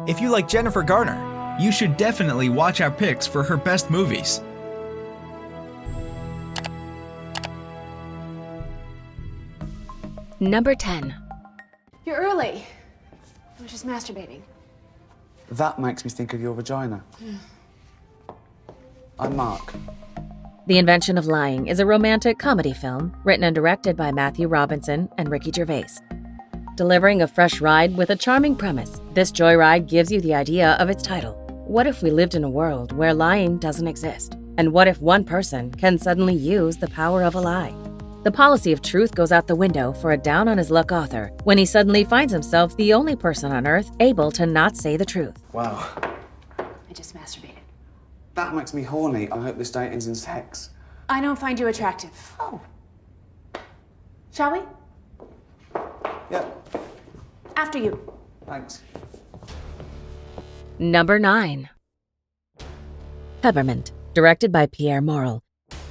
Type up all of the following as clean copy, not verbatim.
If you like Jennifer Garner, you should definitely watch our picks for her best movies. Number 10. You're early. I was just masturbating. That makes me think of your vagina. I'm Mark. The Invention of Lying is a romantic comedy film written and directed by Matthew Robinson and Ricky Gervais. Delivering a fresh ride with a charming premise, this joyride gives you the idea of its title. What if we lived in a world where lying doesn't exist? And what if one person can suddenly use the power of a lie? The policy of truth goes out the window for a down-on-his-luck author when he suddenly finds himself the only person on Earth able to not say the truth. Wow. I just masturbated. That makes me horny. I hope this date ends in sex. I don't find you attractive. Oh. Shall we? Yep. After you. Thanks. Number 9. Peppermint, directed by Pierre Morel.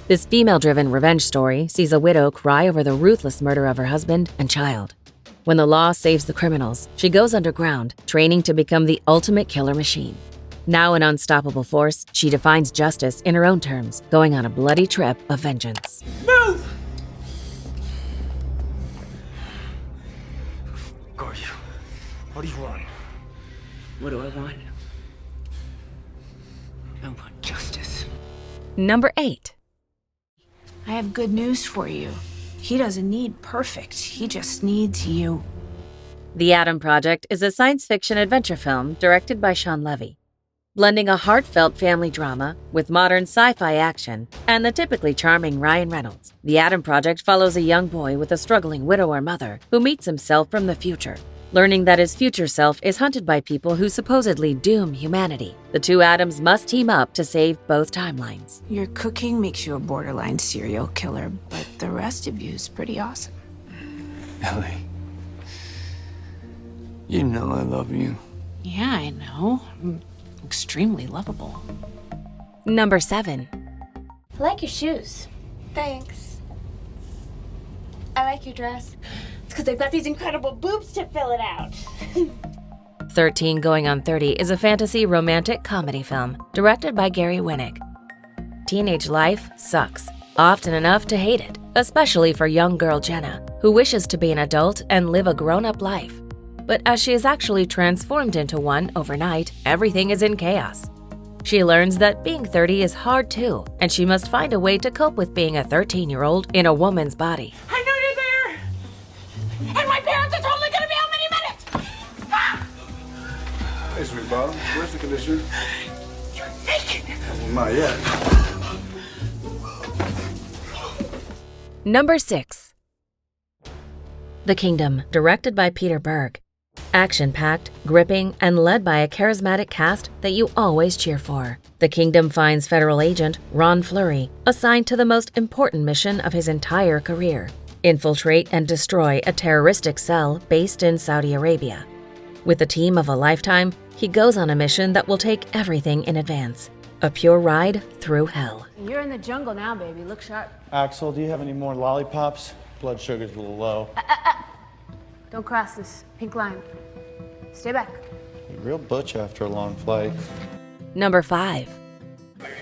This female-driven revenge story sees a widow cry over the ruthless murder of her husband and child. When the law saves the criminals, she goes underground, training to become the ultimate killer machine. Now an unstoppable force, she defines justice in her own terms, going on a bloody trip of vengeance. Move! Who are you? What do you want? What do I want? I want justice. Number 8. I have good news for you. He doesn't need perfect. He just needs you. The Adam Project is a science fiction adventure film directed by Sean Levy. Blending a heartfelt family drama with modern sci-fi action and the typically charming Ryan Reynolds, The Adam Project follows a young boy with a struggling widower mother who meets himself from the future. Learning that his future self is hunted by people who supposedly doom humanity, the two Adams must team up to save both timelines. Your cooking makes you a borderline serial killer, but the rest of you is pretty awesome. Ellie. You know I love you. Yeah, I know. I'm extremely lovable. Number 7. I like your shoes. Thanks. I like your dress. It's because they've got these incredible boobs to fill it out. 13 Going on 30 is a fantasy romantic comedy film directed by Gary Winnick. Teenage life sucks, often enough to hate it, especially for young girl Jenna, who wishes to be an adult and live a grown-up life. But as she is actually transformed into one overnight, everything is in chaos. She learns that being 30 is hard too, and she must find a way to cope with being a 13-year-old in a woman's body. I know you're there! And my parents are totally gonna be home any minute! Ah! Hey, sweet bottom, where's the conditioner? You're naked! Well, not yet. Number 6. The Kingdom, directed by Peter Berg. Action-packed, gripping, and led by a charismatic cast that you always cheer for. The Kingdom finds federal agent Ron Fleury assigned to the most important mission of his entire career: infiltrate and destroy a terroristic cell based in Saudi Arabia. With the team of a lifetime, he goes on a mission that will take everything in advance. A pure ride through hell. You're in the jungle now, baby. Look sharp. Axel, do you have any more lollipops? Blood sugar's a little low. Don't cross this pink line. Stay back. You're real butch after a long flight. Number 5.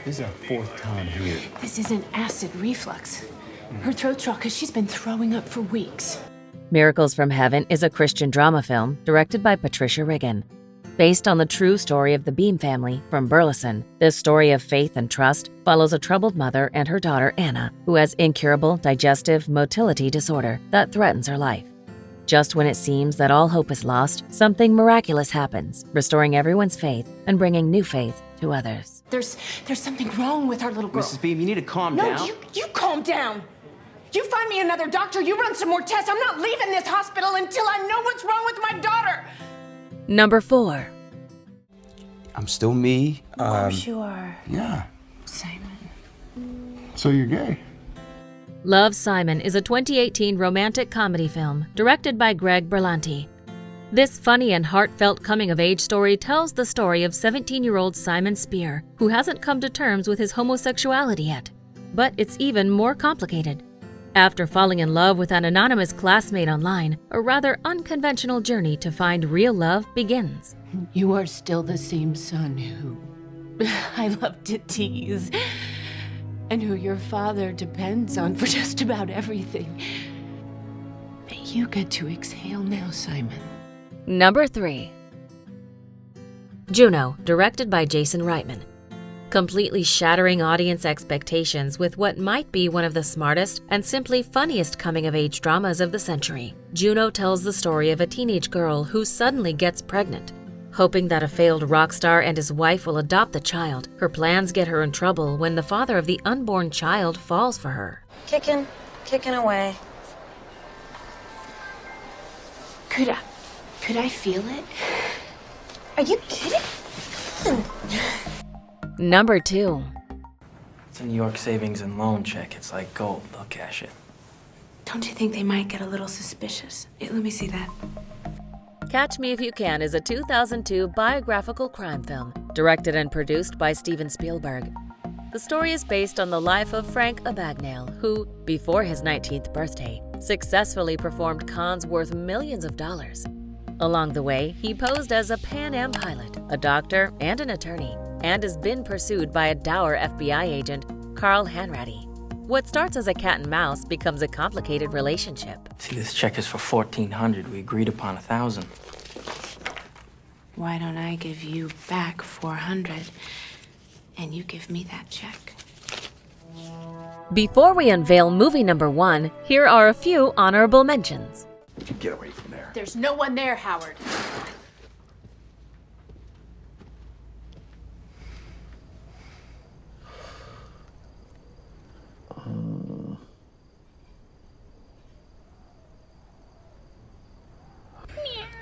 This is our 4th time here. This isn't acid reflux. Her throat's raw because she's been throwing up for weeks. Miracles from Heaven is a Christian drama film directed by Patricia Riggin. Based on the true story of the Beam family from Burleson, this story of faith and trust follows a troubled mother and her daughter Anna, who has incurable digestive motility disorder that threatens her life. Just when it seems that all hope is lost, something miraculous happens, restoring everyone's faith and bringing new faith to others. There's something wrong with our little girl. Mrs. Beam, you need to calm No, down. you calm down. You find me another doctor, you run some more tests. I'm not leaving this hospital until I know what's wrong with my daughter. Number 4. I'm still me. Of course you are, Yeah. Simon. So you're gay? Love, Simon is a 2018 romantic comedy film directed by Greg Berlanti. This funny and heartfelt coming-of-age story tells the story of 17-year-old Simon Spear, who hasn't come to terms with his homosexuality yet. But it's even more complicated. After falling in love with an anonymous classmate online, a rather unconventional journey to find real love begins. You are still the same son who I love to tease, and who your father depends on for just about everything. But you get to exhale now, Simon. Number 3. Juno, directed by Jason Reitman. Completely shattering audience expectations with what might be one of the smartest and simply funniest coming-of-age dramas of the century, Juno tells the story of a teenage girl who suddenly gets pregnant. Hoping that a failed rock star and his wife will adopt the child, her plans get her in trouble when the father of the unborn child falls for her. Kicking away. Could I feel it? Are you kidding? Number 2. It's a New York savings and loan check. It's like gold. They'll cash it. Don't you think they might get a little suspicious? Let me see that. Catch Me If You Can is a 2002 biographical crime film, directed and produced by Steven Spielberg. The story is based on the life of Frank Abagnale, who, before his 19th birthday, successfully performed cons worth millions of dollars. Along the way, he posed as a Pan Am pilot, a doctor, and an attorney, and has been pursued by a dour FBI agent, Carl Hanratty. What starts as a cat and mouse becomes a complicated relationship. See, this check is for $1,400. We agreed upon $1,000. Why don't I give you back $400 and you give me that check? Before we unveil movie number 1, here are a few honorable mentions. Get away from there. There's no one there, Howard.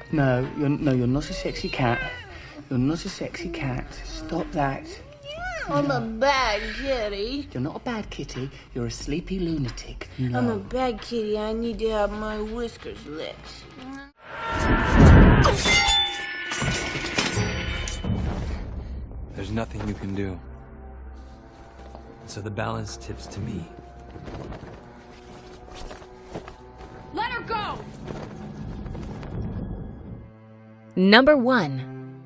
No, you're not a sexy cat. You're not a sexy cat. Stop that. I'm a bad kitty. You're not a bad kitty. You're a sleepy lunatic. No. I'm a bad kitty. I need to have my whiskers licked. There's nothing you can do. So the balance tips to me. Let her go! Number 1.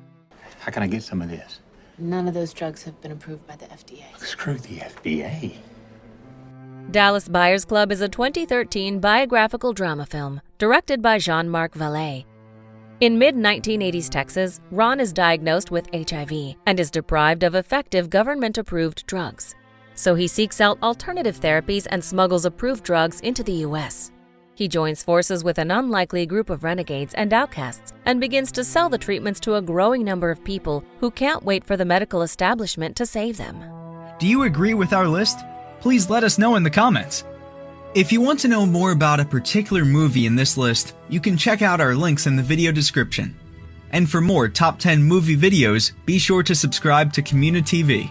How can I get some of this? None of those drugs have been approved by the FDA. Screw the FDA. Dallas Buyers Club is a 2013 biographical drama film directed by Jean-Marc Vallée. In mid-1980s Texas, Ron is diagnosed with HIV and is deprived of effective government-approved drugs. So he seeks out alternative therapies and smuggles approved drugs into the U.S. He joins forces with an unlikely group of renegades and outcasts and begins to sell the treatments to a growing number of people who can't wait for the medical establishment to save them. Do you agree with our list? Please let us know in the comments. If you want to know more about a particular movie in this list, you can check out our links in the video description. And for more top 10 movie videos, be sure to subscribe to communiTV.